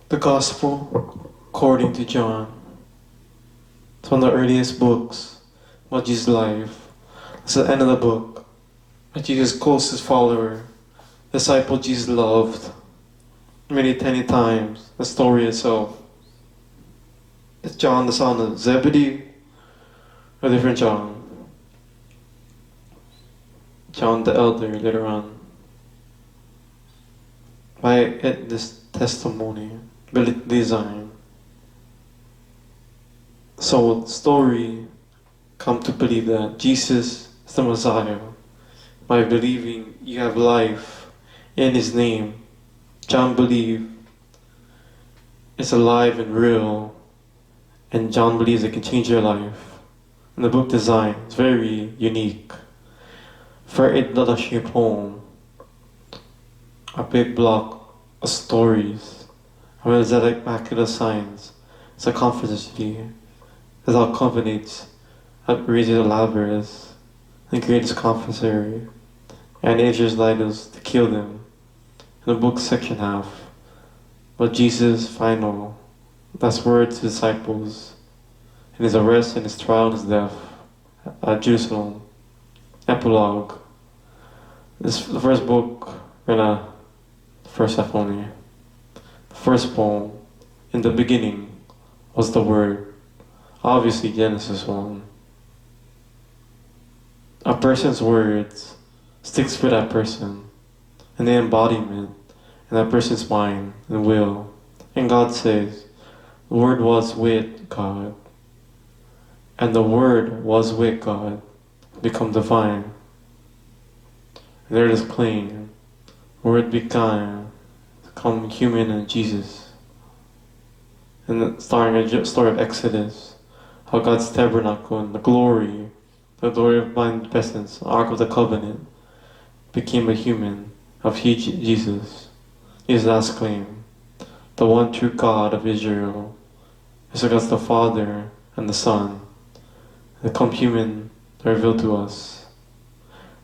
The Gospel according to John. It's one of the earliest books about Jesus' life. It's the end of the book. Jesus' closest follower, disciple Jesus loved many times. The story itself. Is John the son of Zebedee or a different John? John the elder later on. By this testimony, design. So the story come to believe that Jesus is the Messiah. By believing you have life in His name, John believed it's alive and real, and John believes it can change your life. And the book design is very unique. For it not a shape home, a big block of stories, a mosaic miraculous signs. It's a prophecy that all culminates at raising Lazarus, the greatest confessor, and angels light us to kill them. In the book section half, but Jesus' final last word to disciples in His arrest and His trial and His death at Jerusalem. Epilogue. This the first book, the first half only. The first poem, in the beginning was the Word. Obviously Genesis 1. A person's words sticks with that person, and the embodiment in that person's mind and will. And God says, the Word was with God, and the Word was with God, become divine. And there it is plain, Word become human in Jesus. And starting a story of Exodus, how God's tabernacle and the glory of divine presence, Ark of the Covenant, became a human of Jesus. His last claim, the one true God of Israel, is against the Father and the Son, and become human, revealed to us.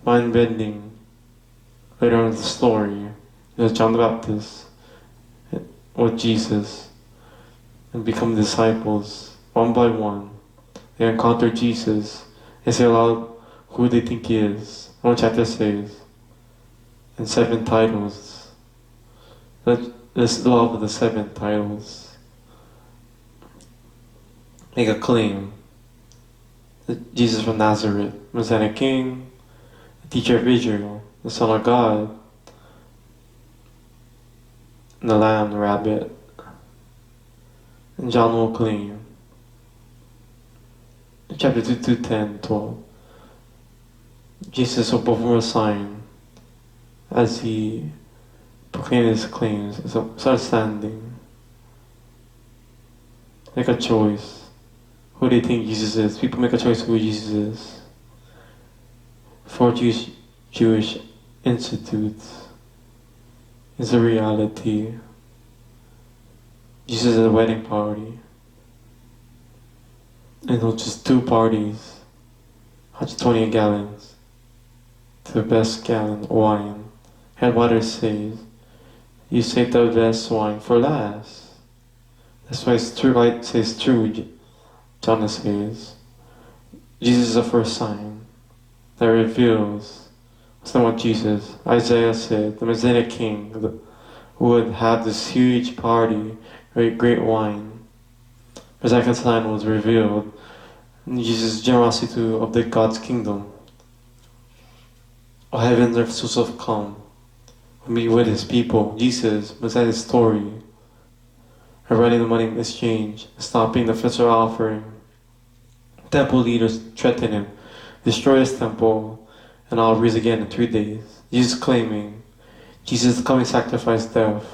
Mind-bending, later on in the story, is John the Baptist with Jesus, and become disciples, one by one. They encounter Jesus, and say aloud who they think He is. One chapter says, and 7 titles. Let's love of the 7 titles. Make a claim that Jesus from Nazareth, Messiah King, the teacher of Israel, the Son of God, and the Lamb, the Rabbit. And John will claim, in chapter 2, 10, 12, Jesus will perform a sign as He proclaimed His claims. Start standing. Make a choice. Who do you think Jesus is? People make a choice who Jesus is. 4 Jewish institutes is a reality. Jesus at a wedding party. And not just 2 parties, 120 gallons, to the best gallon of wine. Headwater says, you saved the best wine for last. That's why it's true, right? It says true, John says. Jesus is the first sign that reveals it's not what Jesus. Isaiah said, the Messiah King who would have this huge party, great wine. The second sign was revealed in Jesus' generosity of the God's kingdom. All heaven and earth source of come, will meet with His people. Jesus was at His story, providing the money in exchange, stopping the festival offering. Temple leaders threaten Him, destroy His temple, and I'll rise again in 3 days. Jesus claiming, Jesus the coming sacrifice death,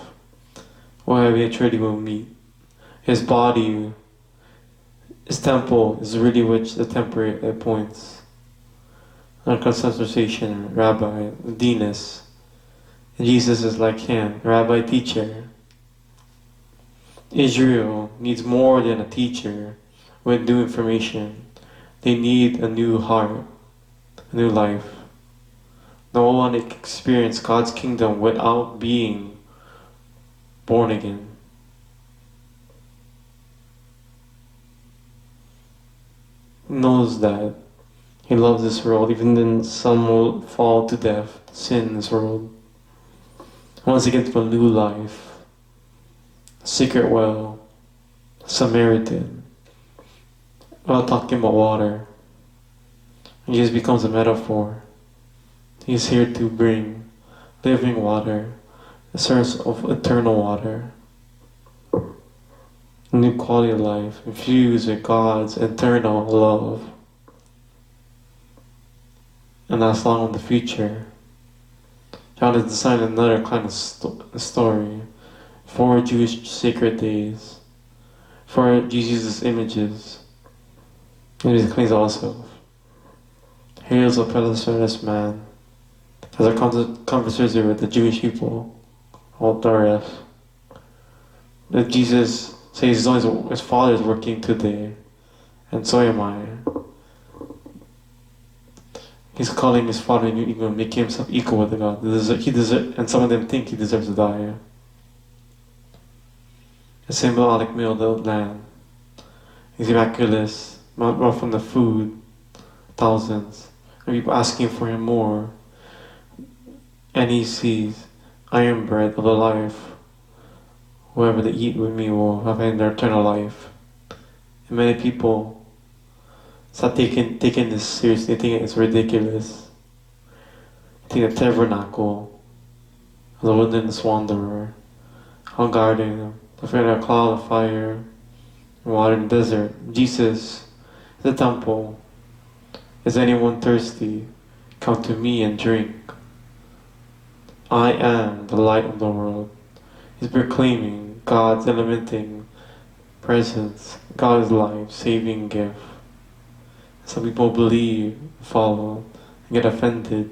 where we truly will meet. His body, His temple is really which the temporary points. Not concentration, rabbi, deaness. And Jesus is like Him, rabbi, teacher. Israel needs more than a teacher with new information. They need a new heart, a new life. No one can experience God's kingdom without being born again. knows that He loves this world, even then some will fall to death, sin in this world. Once they get to a new life, secret well, Samaritan, while talking about water, Jesus becomes a metaphor. He's here to bring living water, a source of eternal water, a new quality of life, infused with God's eternal love. And that's long in the future. John has designed another kind of story. 4 Jewish sacred days. 4 Jesus' images. And he cleans also. Hails a Palestinian man. As a conversation with the Jewish people, all Dareth. That Jesus says his Father is working today, and so am I. He's calling his Father and making himself equal with God. And some of them think he deserves to die. A symbolic meal of the land. He's miraculous, more from the food, thousands, and people asking for him more. And he sees, I am bread of the life. Whoever they eat with me will have their eternal life. And many people start taking this seriously, thinking it's ridiculous. I think the tabernacle, the wilderness wanderer, hung guarding them, the friend of a cloud of fire, and water in the desert. Jesus, the temple. Is anyone thirsty? Come to me and drink. I am the light of the world. He's proclaiming God's elementing presence, God's life, saving gift. Some people believe, follow, and get offended,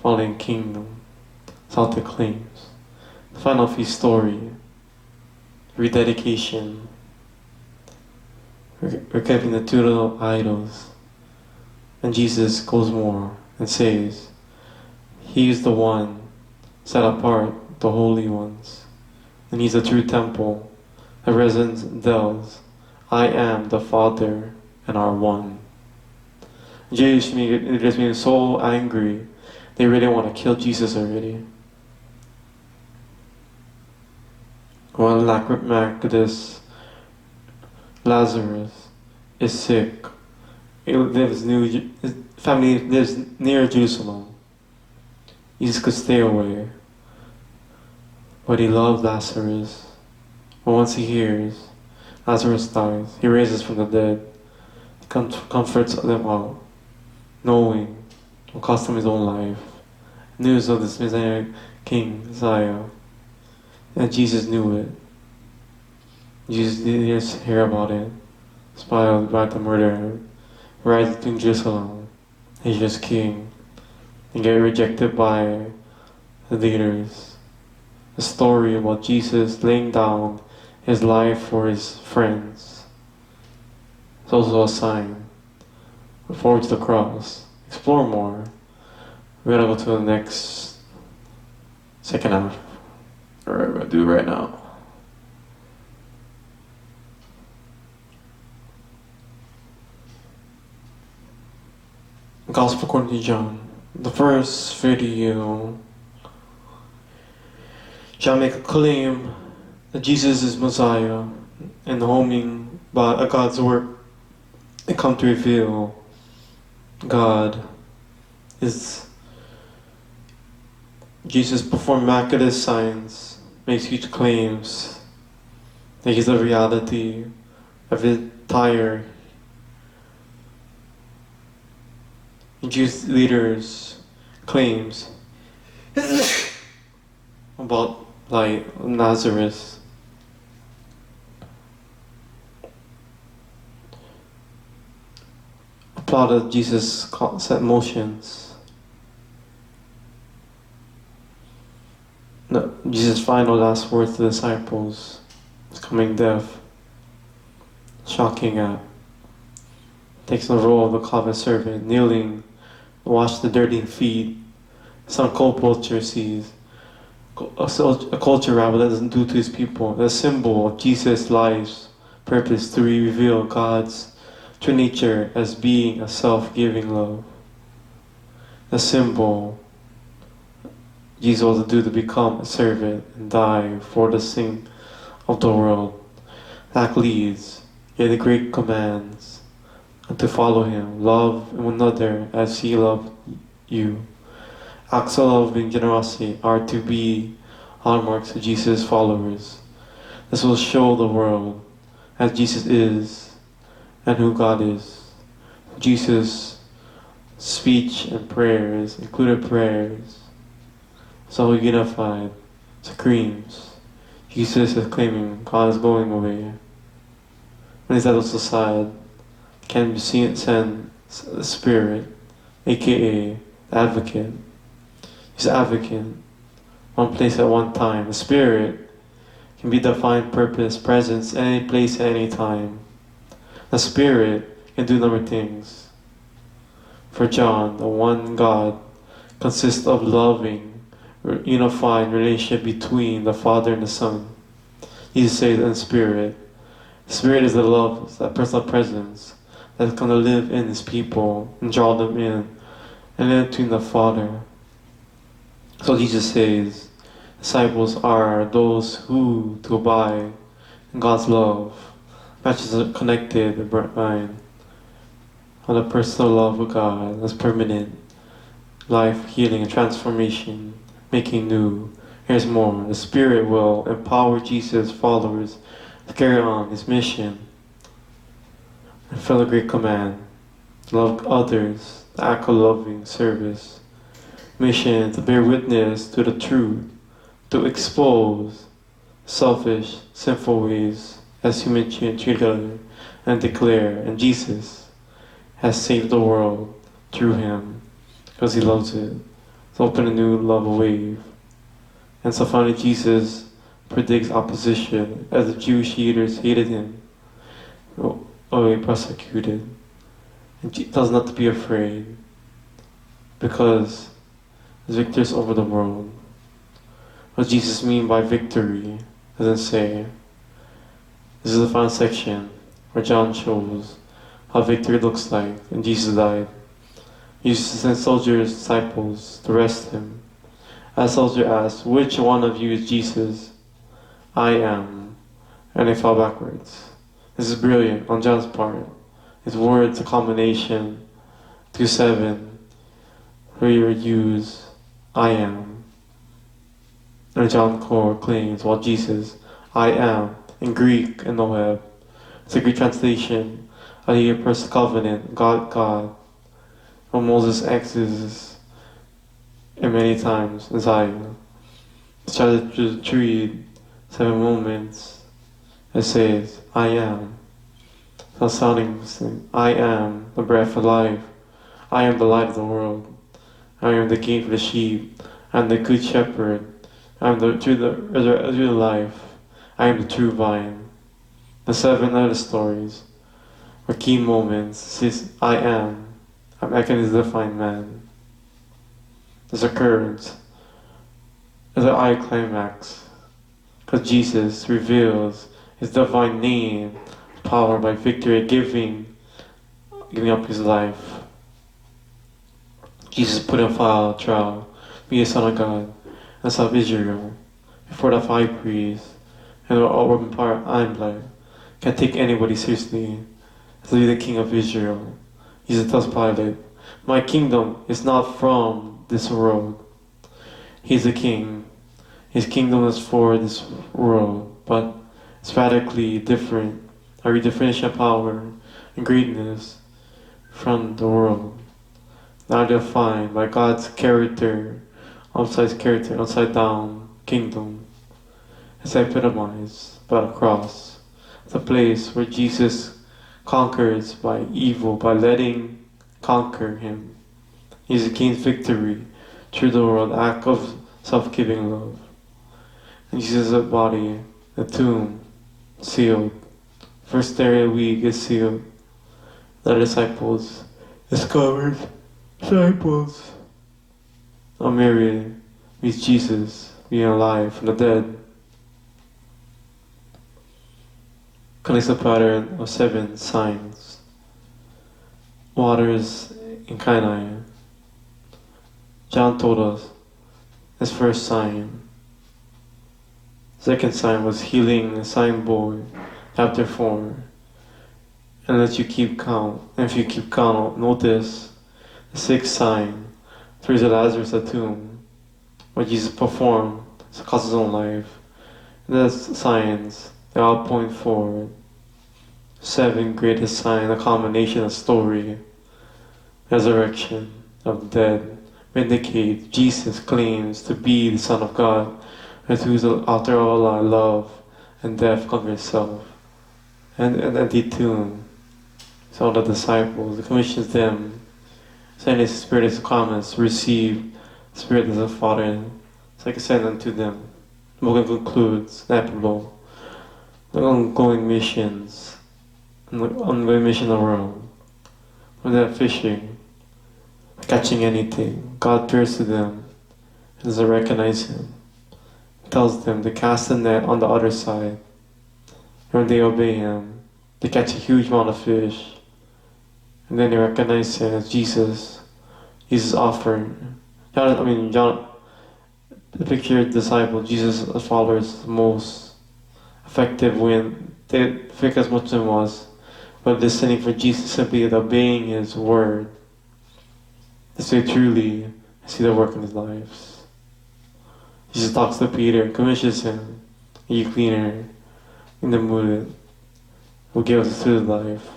following kingdom. That's it claims. The final feast story, rededication. We're keeping the two little idols. And Jesus goes more and says, He is the one set apart, the holy ones. And He's the true temple, the residence dwells. I am the Father and are one. Jewish leaders being so angry, they really want to kill Jesus already. Well, miraculous Lazarus is sick. His family lives near Jerusalem. Jesus could stay away, but he loved Lazarus. But once he hears Lazarus dies, he raises from the dead, comforts them all, knowing it will cost him his own life. News of this Messiah, King Messiah, and Jesus knew it. Jesus didn't just hear about it, inspired by the murderer, rises to Jerusalem. He's just king, and get rejected by the leaders. A story about Jesus laying down his life for his friends. It's also a sign. Look forward to the cross. Explore more. We're gonna go to the next second half. Alright, we're gonna do it right now. Gospel according to John. The first video, John make a claim that Jesus is Messiah, and homing by God's work and come to reveal God is. Jesus performed miraculous signs, makes huge claims that he's the reality of his entire. Jewish leaders claims about like Nazareth. Applauded Jesus' set motions. No, Jesus' final last words to the disciples, his coming death, shocking act. Takes the role of the common servant, kneeling, wash the dirty feet. Some culture sees a culture rather that doesn't do to his people. A symbol of Jesus' life's purpose to reveal God's true nature as being a self-giving love. The symbol Jesus was due to become a servant and die for the sin of the world. That leads, yet the great commands, and to follow him, love one another as he loved you. Acts of love and generosity are to be hallmarks of Jesus' followers. This will show the world as Jesus is and who God is. Jesus' speech and prayers, included prayers, so unified, screams. Jesus is claiming God is going away. When he's also sad, can be seen send the Spirit, aka the Advocate. He's the Advocate, one place at one time. The Spirit can be defined purpose, presence, any place at any time. The Spirit can do a number of things. For John, the one God consists of loving, unified relationship between the Father and the Son. Jesus says in Spirit. Spirit is the love, that personal presence that's going to live in His people and draw them in, and then between the Father. So Jesus says, disciples are those who to abide in God's love, matches are connected in the mind on the personal love of God that's permanent, life, healing, and transformation, making new. Here's more. The Spirit will empower Jesus' followers to carry on His mission and fulfill a great command. Love others, the act of loving service. Mission to bear witness to the truth, to expose selfish, sinful ways as humans treat each other, and declare, and Jesus has saved the world through Him because He loves it. To open a new love wave. And so finally Jesus predicts opposition as the Jewish leaders hated Him, or persecuted. And He tells not to be afraid because He's victorious over the world. What does Jesus mean by victory? Doesn't say. This is the final section where John shows how victory looks like, and Jesus died. He used to send soldiers, disciples, to arrest Him. As a soldier asked, which one of you is Jesus? I am. And they fell backwards. This is brilliant on John's part. His words, a combination, 2:7, where you use I am. And John Core claims, while Jesus, I am, in Greek and the web. It's a Greek translation of the first covenant, God. When Moses exits and many times in Zion. Let's try to read 7 moments. It says, I am. So sounding I am the breath of life. I am the light of the world. I am the gate for the sheep. I am the good shepherd. I am the true life. I am the true vine. The 7 other stories were key moments. Says, I am. I can define man. This occurs as an eye climax, because Jesus reveals His divine name, power by victory, giving up His life. Jesus put in file trial, be a Son of God, and Son of Israel, before the high priest, and the all part I'm like, can't take anybody seriously, as the King of Israel. Jesus tells Pilate, my kingdom is not from this world. He's a king. His kingdom is for this world, but it's radically different. A redefinition of power and greatness from the world. Now defined by God's character, upside down kingdom. It's epitomized by the cross. The place where Jesus conquers by evil, by letting conquer Him. He's gains victory through the world, act of self-giving love. And Jesus' body, the tomb, sealed. First day of the week is sealed. The disciples discovered. Disciples. Now Mary meets Jesus being alive from the dead. Connects the pattern of 7 signs. waters in Sinai. John told us his first sign. Second sign was healing a signboard, chapter 4. And let you keep count. And if you keep count, notice the sixth sign, through Lazarus at the tomb, what Jesus performed to cost his own life. And those signs, they all point forward. 7 greatest signs, a combination of story, resurrection of the dead, vindicate Jesus claims to be the Son of God, and whose the author of all our love and death conquered itself. And empty tomb. So the disciples, he commissions them, send his Spirit as comments, receive the Spirit as a Father, so I can send unto them. The book concludes, inevitable, the ongoing missions, and the ongoing mission of the world. When they're fishing, catching anything, God appears to them, and as they recognize him, tells them to cast the net on the other side. And when they obey him, they catch a huge amount of fish. And then they recognize him as Jesus offering. John, the picture of the disciple, Jesus' followers, the most effective when they think as much as it was, but listening for Jesus simply obeying his word. To say truly, I see the work in his lives. Jesus talks to Peter, commissions him, you cleaner in the mood who gives us to his life.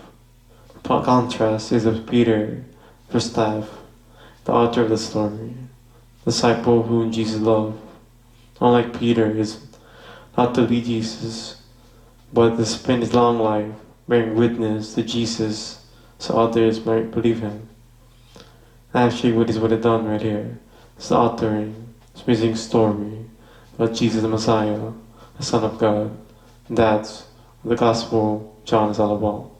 Contrast is of Peter, for staff, the author of the story, disciple whom Jesus loved. Unlike Peter, is not to be Jesus, but to spend his long life bearing witness to Jesus so others might believe him. Actually, what he's would have done right here is authoring this amazing story about Jesus the Messiah, the Son of God. And that's what the Gospel of John is all about.